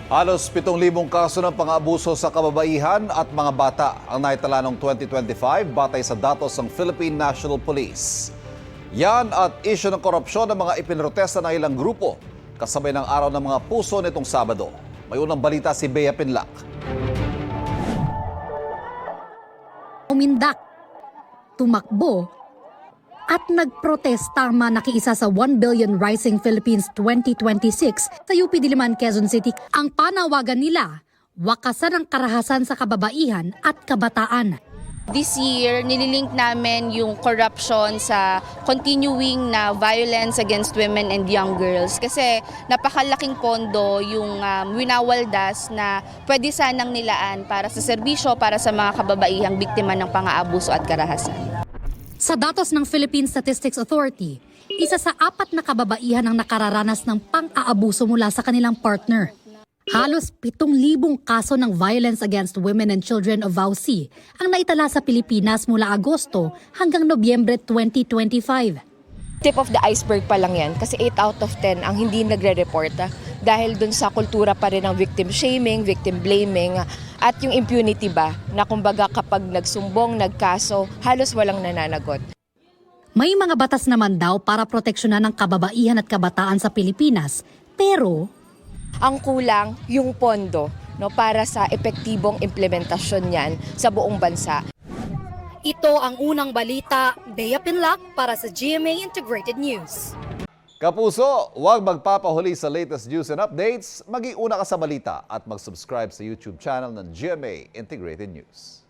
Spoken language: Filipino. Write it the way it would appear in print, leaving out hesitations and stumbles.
Halos 7,000 kaso ng pang-aabuso sa kababaihan at mga bata ang naitala noong 2025 batay sa datos ng Philippine National Police. Yan at isyu ng korupsyon ng mga ipinrotesta ng ilang grupo kasabay ng araw ng mga puso nitong Sabado. May unang balita si Bea Pinlac. Umindak, tumakbo, at nagprotesta nakiisa sa 1 Billion Rising Philippines 2026 sa UP Diliman, Quezon City. Ang panawagan nila, wakasan ang karahasan sa kababaihan at kabataan. This year, nililink namin yung corruption sa continuing na violence against women and young girls. Kasi napakalaking pondo yung winawaldas na pwede sanang nilaan para sa serbisyo para sa mga kababaihang biktima ng pang-aabuso at karahasan. Sa datos ng Philippine Statistics Authority, isa sa 4 na kababaihan ang nakararanas ng pang-aabuso mula sa kanilang partner. Halos 7,000 kaso ng violence against women and children of VAUC ang naitala sa Pilipinas mula Agosto hanggang Nobyembre 2025. Tip of the iceberg pa lang yan kasi 8 out of 10 ang hindi nagre-report dahil dun sa kultura pa rin ng victim shaming, victim blaming at yung impunity ba na kumbaga kapag nagsumbong, nagkaso, halos walang nananagot. May mga batas naman daw para proteksyonan ng kababaihan at kabataan sa Pilipinas, pero Ang kulang yung pondo para sa epektibong implementasyon niyan sa buong bansa. ito ang unang balita, Bea Pinlac para sa GMA Integrated News. Kapuso, huwag magpapahuli sa latest news and updates. Mag-iuna ka sa balita at mag-subscribe sa YouTube channel ng GMA Integrated News.